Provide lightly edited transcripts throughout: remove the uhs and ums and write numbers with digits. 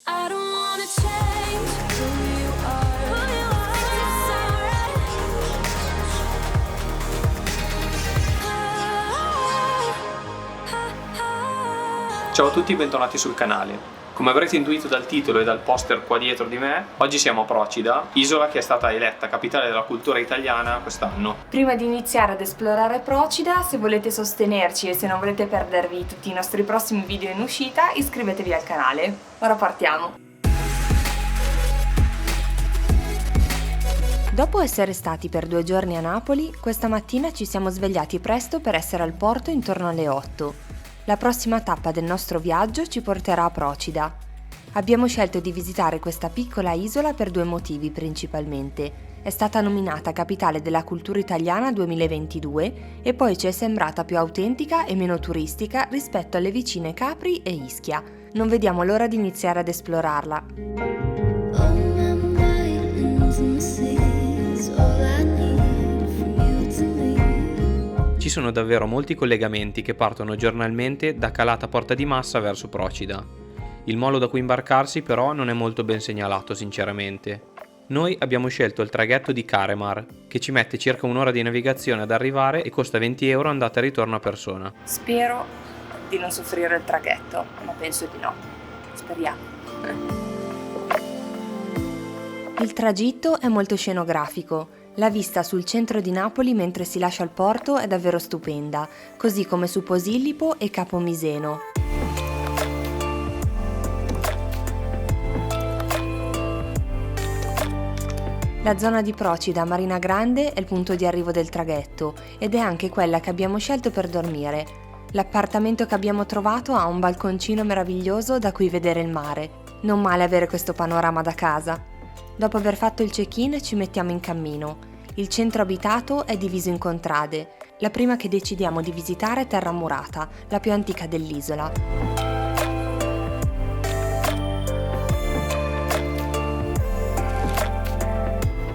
I don't wanna change who you are. It's alright. Ciao a tutti e bentornati sul canale. Come avrete intuito dal titolo e dal poster qua dietro di me, oggi siamo a Procida, isola che è stata eletta capitale della cultura italiana quest'anno. Prima di iniziare ad esplorare Procida, se volete sostenerci e se non volete perdervi tutti i nostri prossimi video in uscita, iscrivetevi al canale. Ora partiamo! Dopo essere stati per 2 giorni a Napoli, questa mattina ci siamo svegliati presto per essere al porto intorno alle 8. La prossima tappa del nostro viaggio ci porterà a Procida. Abbiamo scelto di visitare questa piccola isola per 2 motivi principalmente. È stata nominata Capitale della Cultura Italiana 2022 e poi ci è sembrata più autentica e meno turistica rispetto alle vicine Capri e Ischia. Non vediamo l'ora di iniziare ad esplorarla. Ci sono davvero molti collegamenti che partono giornalmente da Calata Porta di Massa verso Procida. Il molo da cui imbarcarsi però non è molto ben segnalato sinceramente. Noi abbiamo scelto il traghetto di Caremar, che ci mette circa un'ora di navigazione ad arrivare e costa 20 euro andata e ritorno a persona. Spero di non soffrire il traghetto, ma penso di no. Speriamo. Il tragitto è molto scenografico. La vista sul centro di Napoli mentre si lascia il porto è davvero stupenda, così come su Posillipo e Capo Miseno. La zona di Procida Marina Grande è il punto di arrivo del traghetto ed è anche quella che abbiamo scelto per dormire. L'appartamento che abbiamo trovato ha un balconcino meraviglioso da cui vedere il mare. Non male avere questo panorama da casa. Dopo aver fatto il check-in ci mettiamo in cammino. Il centro abitato è diviso in contrade. La prima che decidiamo di visitare è Terra Murata, la più antica dell'isola.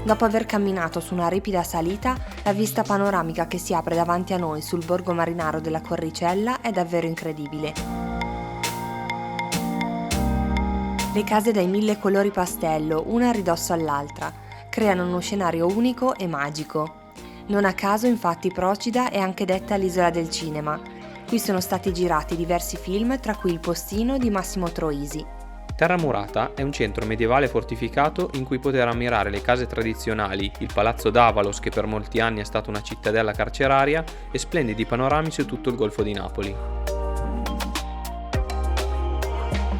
Dopo aver camminato su una ripida salita, la vista panoramica che si apre davanti a noi sul borgo marinaro della Corricella è davvero incredibile. Le case dai 1000 colori pastello, una a ridosso all'altra, creano uno scenario unico e magico. Non a caso, infatti, Procida è anche detta l'isola del cinema. Qui sono stati girati diversi film, tra cui Il postino di Massimo Troisi. Terra Murata è un centro medievale fortificato in cui poter ammirare le case tradizionali, il Palazzo d'Avalos che per molti anni è stata una cittadella carceraria e splendidi panorami su tutto il Golfo di Napoli.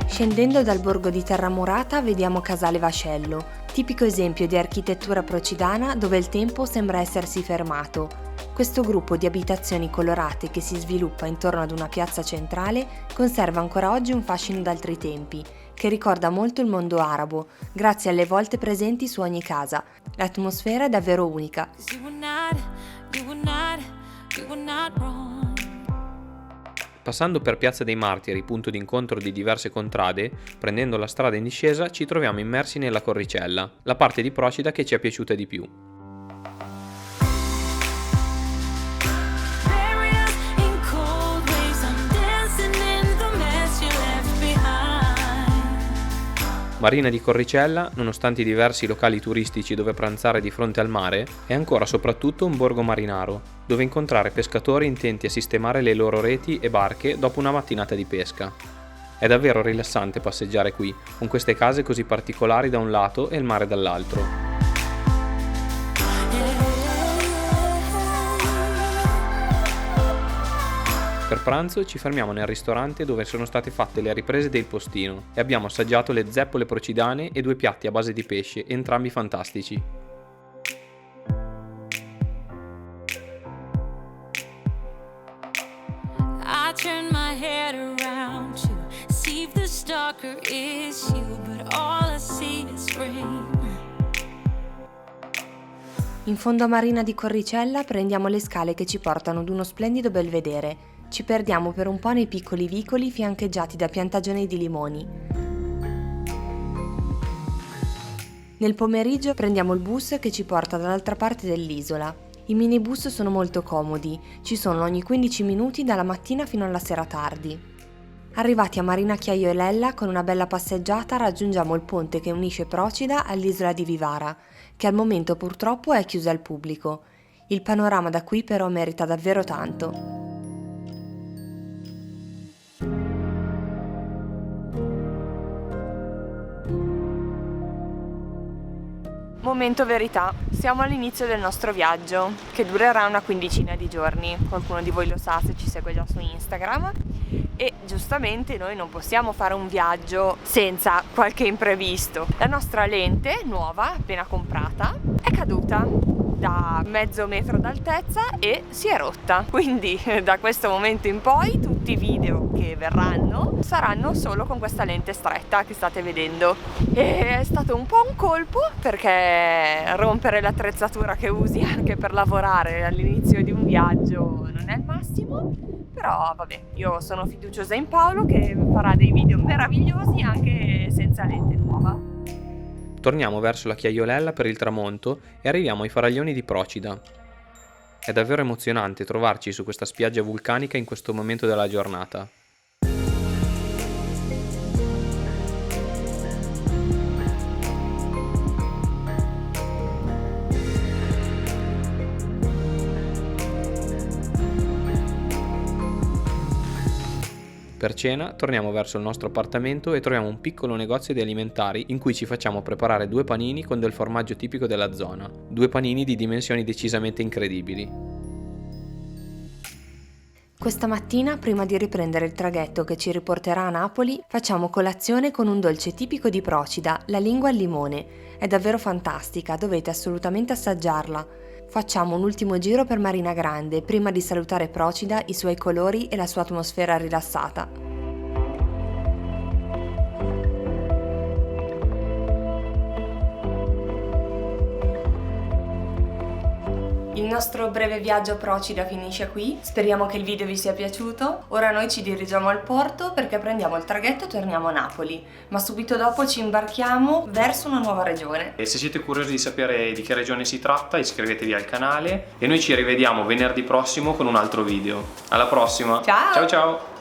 Scendendo dal borgo di Terra Murata vediamo Casale Vascello, tipico esempio di architettura procidana dove il tempo sembra essersi fermato. Questo gruppo di abitazioni colorate che si sviluppa intorno ad una piazza centrale conserva ancora oggi un fascino d'altri tempi, che ricorda molto il mondo arabo, grazie alle volte presenti su ogni casa. L'atmosfera è davvero unica. Passando per Piazza dei Martiri, punto d'incontro di diverse contrade, prendendo la strada in discesa ci troviamo immersi nella Corricella, la parte di Procida che ci è piaciuta di più. Marina di Corricella, nonostante i diversi locali turistici dove pranzare di fronte al mare, è ancora soprattutto un borgo marinaro, dove incontrare pescatori intenti a sistemare le loro reti e barche dopo una mattinata di pesca. È davvero rilassante passeggiare qui, con queste case così particolari da un lato e il mare dall'altro. Per pranzo ci fermiamo nel ristorante dove sono state fatte le riprese del postino e abbiamo assaggiato le zeppole procidane e 2 piatti a base di pesce, entrambi fantastici. I turn my head around to see if the stalker is you, but all I see is rain. In fondo a Marina di Corricella prendiamo le scale che ci portano ad uno splendido belvedere. Ci perdiamo per un po' nei piccoli vicoli fiancheggiati da piantagioni di limoni. Nel pomeriggio prendiamo il bus che ci porta dall'altra parte dell'isola. I minibus sono molto comodi, ci sono ogni 15 minuti dalla mattina fino alla sera tardi. Arrivati a Marina Chiaiolella, con una bella passeggiata raggiungiamo il ponte che unisce Procida all'isola di Vivara, che al momento purtroppo è chiusa al pubblico. Il panorama da qui però merita davvero tanto. Momento verità, siamo all'inizio del nostro viaggio, che durerà una quindicina di giorni. Qualcuno di voi lo sa se ci segue già su Instagram. E giustamente noi non possiamo fare un viaggio senza qualche imprevisto. La nostra lente nuova, appena comprata, è caduta da mezzo metro d'altezza e si è rotta. Quindi da questo momento in poi tutti i video che verranno saranno solo con questa lente stretta che state vedendo. E è stato un po' un colpo, perché rompere l'attrezzatura che usi anche per lavorare all'inizio di un viaggio non è il massimo. Però vabbè, io sono fiduciosa in Paolo che farà dei video meravigliosi anche senza lente nuova. Torniamo verso la Chiaiolella per il tramonto e arriviamo ai faraglioni di Procida. È davvero emozionante trovarci su questa spiaggia vulcanica in questo momento della giornata. Per cena torniamo verso il nostro appartamento e troviamo un piccolo negozio di alimentari in cui ci facciamo preparare 2 panini con del formaggio tipico della zona, 2 panini di dimensioni decisamente incredibili. Questa mattina, prima di riprendere il traghetto che ci riporterà a Napoli, facciamo colazione con un dolce tipico di Procida, la lingua al limone. È davvero fantastica, dovete assolutamente assaggiarla. Facciamo un ultimo giro per Marina Grande prima di salutare Procida, i suoi colori e la sua atmosfera rilassata. Il nostro breve viaggio a Procida finisce qui, speriamo che il video vi sia piaciuto. Ora noi ci dirigiamo al porto perché prendiamo il traghetto e torniamo a Napoli, ma subito dopo ci imbarchiamo verso una nuova regione. E se siete curiosi di sapere di che regione si tratta, iscrivetevi al canale e noi ci rivediamo venerdì prossimo con un altro video. Alla prossima! Ciao! Ciao ciao!